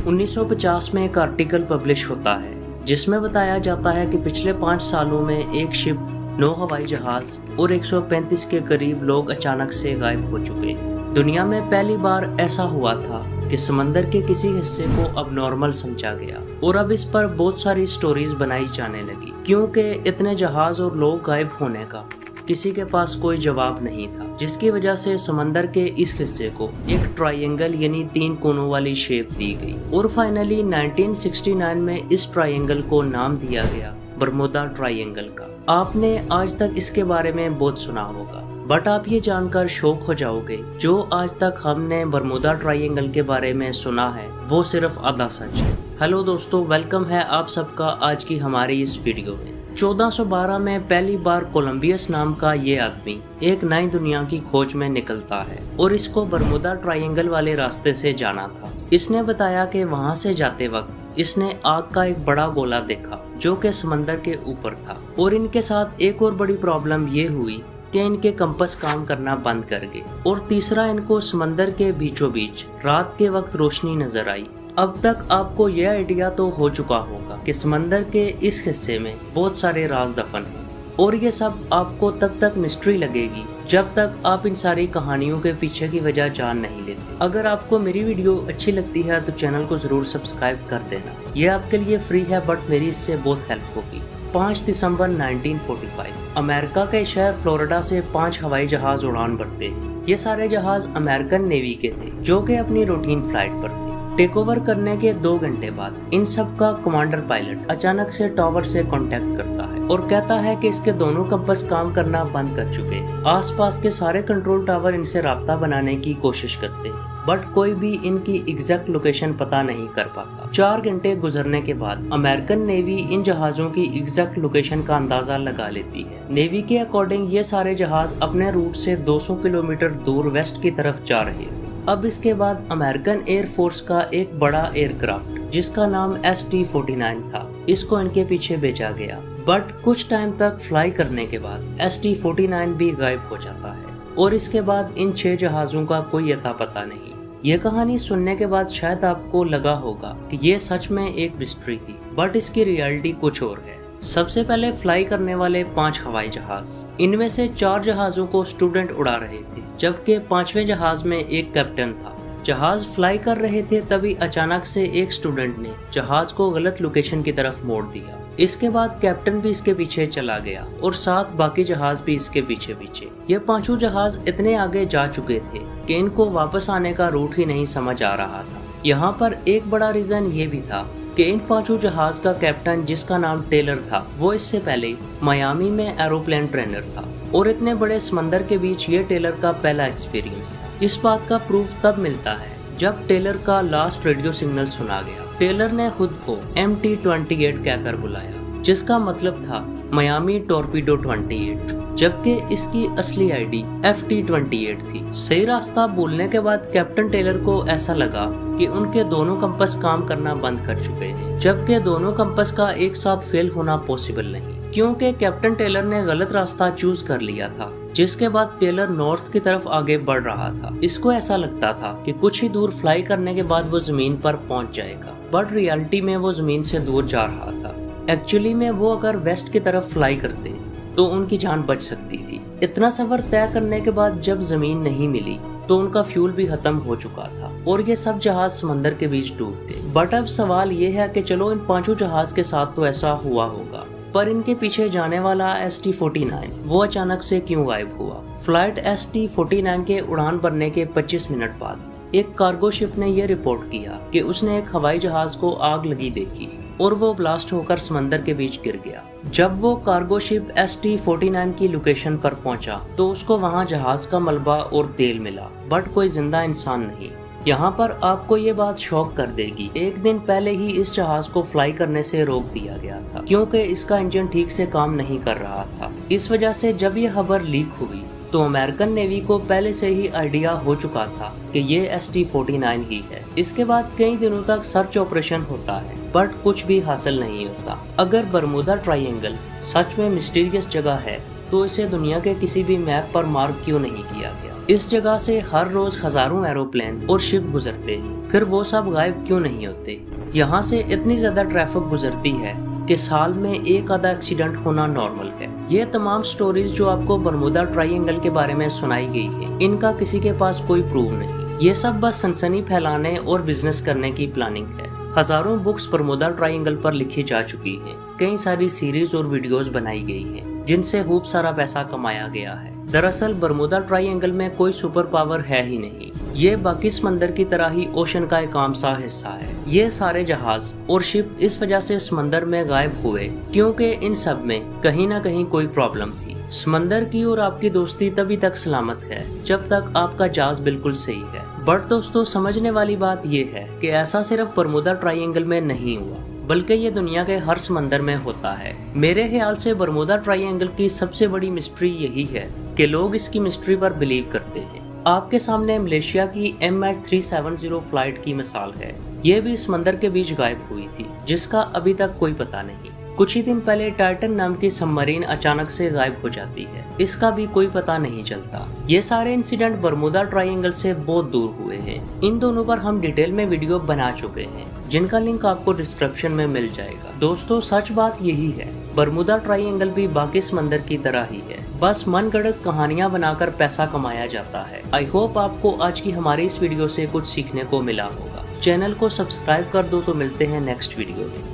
1950 में एक article publish होता है जिसमें बताया जाता है कि पिछले 5 सालों में एक शिप, 9 हवाई जहाज और 135 के करीब लोग अचानक से गायब हो चुके। दुनिया में पहली बार ऐसा हुआ था कि समंदर के किसी हिस्से को अब नॉर्मल समझा गया और अब इस पर बहुत सारी स्टोरीज बनाई जाने लगी, क्योंकि इतने जहाज और लोग गायब होने का किसी के पास कोई जवाब नहीं था, जिसकी वजह से समंदर के इस हिस्से को एक ट्रायंगल यानी 3 कोनों वाली शेप दी गई और फाइनली 1969 में इस ट्रायंगल को नाम दिया गया बरमूडा ट्रायंगल का। आपने आज तक इसके बारे में बहुत सुना होगा, बट आप ये जानकर शॉक हो जाओगे जो आज तक हमने बरमूडा ट्रायंगल के बारे में सुना है वो सिर्फ आधा सच है। हेलो दोस्तों, वेलकम है आप सबका आज की हमारी इस वीडियो में। 1412 में पहली बार कोलंबियस नाम का ये आदमी एक नई दुनिया की खोज में निकलता है और इसको बरमूडा ट्रायंगल वाले रास्ते से जाना था। इसने बताया कि वहां से जाते वक्त इसने आग का एक बड़ा गोला देखा जो कि समंदर के ऊपर था और इनके साथ एक और बड़ी प्रॉब्लम ये हुई कि इनके कंपास काम करना बंद कर गए और तीसरा, इनको समंदर के बीचों बीच रात के वक्त रोशनी नजर आई। अब तक आपको यह आइडिया तो हो चुका होगा कि समंदर के इस हिस्से में बहुत सारे राज दफन हैं और ये सब आपको तब तक मिस्ट्री लगेगी जब तक आप इन सारी कहानियों के पीछे की वजह जान नहीं लेते। अगर आपको मेरी वीडियो अच्छी लगती है तो चैनल को जरूर सब्सक्राइब कर देना, यह आपके लिए फ्री है बट मेरी इससे बहुत हेल्प होगी। 5 दिसंबर 1945 अमेरिका के शहर फ्लोरिडा से 5 हवाई जहाज उड़ान भरते हैं। ये सारे जहाज अमेरिकन नेवी के थे जो कि अपनी रूटीन फ्लाइट पर थे। टेक ओवर करने के 2 घंटे बाद इन सब का कमांडर पायलट अचानक से टावर से कांटेक्ट करता है और कहता है कि इसके दोनों कंपास काम करना बंद कर चुके हैं। आसपास के सारे कंट्रोल टावर इनसे राब्ता बनाने की कोशिश करते हैं बट कोई भी इनकी एग्जैक्ट लोकेशन पता नहीं कर पाता। 4 घंटे गुजरने के बाद अमेरिकन नेवी इन जहाजों की एग्जैक्ट लोकेशन का अंदाजा लगा लेती है। नेवी के अकॉर्डिंग ये सारे जहाज अपने रूट से 200 किलोमीटर दूर वेस्ट की तरफ जा रहे हैं। अब इसके बाद अमेरिकन एयर फोर्स का एक बड़ा एयरक्राफ्ट जिसका नाम ST-49 था, इसको इनके पीछे भेजा गया बट कुछ टाइम तक फ्लाई करने के बाद ST-49 भी गायब हो जाता है और इसके बाद इन 6 जहाजों का कोई अता पता नहीं। ये कहानी सुनने के बाद शायद आपको लगा होगा कि ये सच में एक मिस्ट्री थी बट इसकी रियलिटी कुछ और है। सबसे पहले फ्लाई करने वाले 5 हवाई जहाज, इनमें से 4 जहाजों को स्टूडेंट उड़ा रहे थे जबकि 5वें जहाज में एक कैप्टन था। जहाज फ्लाई कर रहे थे तभी अचानक से एक स्टूडेंट ने जहाज को गलत लोकेशन की तरफ मोड़ दिया। इसके बाद कैप्टन भी इसके पीछे चला गया और साथ बाकी जहाज भी इसके पीछे पीछे। ये 5 जहाज इतने आगे जा चुके थे कि इनको वापस आने का रूट ही नहीं समझ आ रहा था। यहाँ पर एक बड़ा रीजन ये भी था कि इन 5 जहाज का कैप्टन जिसका नाम टेलर था वो इससे पहले मायामी में एरोप्लेन ट्रेनर था और इतने बड़े समंदर के बीच ये टेलर का पहला एक्सपीरियंस था। इस बात का प्रूफ तब मिलता है जब टेलर का लास्ट रेडियो सिग्नल सुना गया। टेलर ने खुद को MT-28 कहकर बुलाया जिसका मतलब था मायामी टॉर्पीडो 28, जबकि इसकी असली आईडी FT-28 थी। सही रास्ता बोलने के बाद कैप्टन टेलर को ऐसा लगा कि उनके दोनों कंपास काम करना बंद कर चुके हैं, जबकि दोनों कंपास का एक साथ फेल होना पॉसिबल नहीं, क्योंकि कैप्टन टेलर ने गलत रास्ता चूज कर लिया था। जिसके बाद टेलर नॉर्थ की तरफ आगे बढ़ रहा था। इसको ऐसा लगता था कि कुछ ही दूर फ्लाई करने के बाद वो जमीन पर पहुंच जाएगा, बट रियलिटी में वो जमीन से दूर जा रहा था। एक्चुअली में वो अगर वेस्ट की तरफ फ्लाई करते तो उनकी जान बच सकती थी। इतना सफर तय करने के बाद जब जमीन नहीं मिली तो उनका फ्यूल भी खत्म हो चुका था और ये सब जहाज समंदर के बीच डूब गए। बट अब सवाल ये है कि चलो इन 5 जहाज के साथ तो ऐसा हुआ होगा, पर इनके पीछे जाने वाला ST-49 वो अचानक से क्यों गायब हुआ। फ्लाइट ST-49 के उड़ान भरने के 25 मिनट बाद एक कार्गो शिप ने यह रिपोर्ट किया कि उसने एक हवाई जहाज को आग लगी देखी और वो ब्लास्ट होकर समंदर के बीच गिर गया। जब वो कार्गो शिप ST-49 की लोकेशन पर पहुंचा तो उसको वहां जहाज का मलबा और तेल मिला बट कोई जिंदा इंसान नहीं। यहाँ पर आपको ये बात शॉक कर देगी, एक दिन पहले ही इस जहाज को फ्लाई करने से रोक दिया गया था क्योंकि इसका इंजन ठीक से काम नहीं कर रहा था। इस वजह से जब ये खबर लीक हुई तो अमेरिकन नेवी को पहले से ही आइडिया हो चुका था कि ये ST-49 ही है। इसके बाद कई दिनों तक सर्च ऑपरेशन होता है बट कुछ भी हासिल नहीं होता। अगर बरमूडा ट्रायंगल सच में मिस्टीरियस जगह है तो इसे दुनिया के किसी भी मैप पर मार्क क्यों नहीं किया गया। इस जगह से हर रोज हजारों एरोप्लेन और शिप गुजरते हैं, फिर वो सब गायब क्यों नहीं होते। यहाँ से इतनी ज्यादा ट्रैफिक गुजरती है कि साल में एक आधा एक्सीडेंट होना नॉर्मल है। ये तमाम स्टोरीज जो आपको बरमूडा ट्रायंगल के बारे में सुनाई गई है, इनका किसी के पास कोई प्रूफ नहीं। ये सब बस सनसनी फैलाने और बिजनेस करने की प्लानिंग है। हजारों बुक्स बरमूडा ट्रायंगल पर लिखी जा चुकी हैं, कई सारी सीरीज और वीडियोस बनाई गई हैं, जिनसे खूब सारा पैसा कमाया गया है। दरअसल बरमूडा ट्रायंगल में कोई सुपर पावर है ही नहीं। ये बाकी समंदर की तरह ही ओशन का एक आम सा हिस्सा है। ये सारे जहाज और शिप इस वजह से समंदर में गायब हुए क्योंकि इन सब में कहीं ना कहीं कोई प्रॉब्लम थी। समंदर की और आपकी दोस्ती तभी तक सलामत है जब तक आपका जहाज बिल्कुल सही है। बट दोस्तों, समझने वाली बात ये है कि ऐसा सिर्फ बरमूडा ट्रायंगल में नहीं हुआ, बल्कि ये दुनिया के हर समंदर में होता है। मेरे ख्याल से बरमूडा ट्रायंगल की सबसे बड़ी मिस्ट्री यही है कि लोग इसकी मिस्ट्री पर बिलीव करते हैं। आपके सामने मलेशिया की MH370 फ्लाइट की मिसाल है। ये भी समंदर के बीच गायब हुई थी, जिसका अभी तक कोई पता नहीं। कुछ ही दिन पहले टाइटन नाम की सबमरीन अचानक से गायब हो जाती है, इसका भी कोई पता नहीं चलता। ये सारे इंसिडेंट बरमूडा ट्रायंगल से बहुत दूर हुए हैं। इन दोनों पर हम डिटेल में वीडियो बना चुके हैं, जिनका लिंक आपको डिस्क्रिप्शन में मिल जाएगा। दोस्तों, सच बात यही है, बरमूडा ट्रायंगल भी बाकी समंदर की तरह ही है, बस मनगढ़ंत कहानियां बनाकर पैसा कमाया जाता है। आई होप आपको आज की हमारी इस वीडियो से कुछ सीखने को मिला होगा। चैनल को सब्सक्राइब कर दो तो मिलते हैं नेक्स्ट वीडियो में।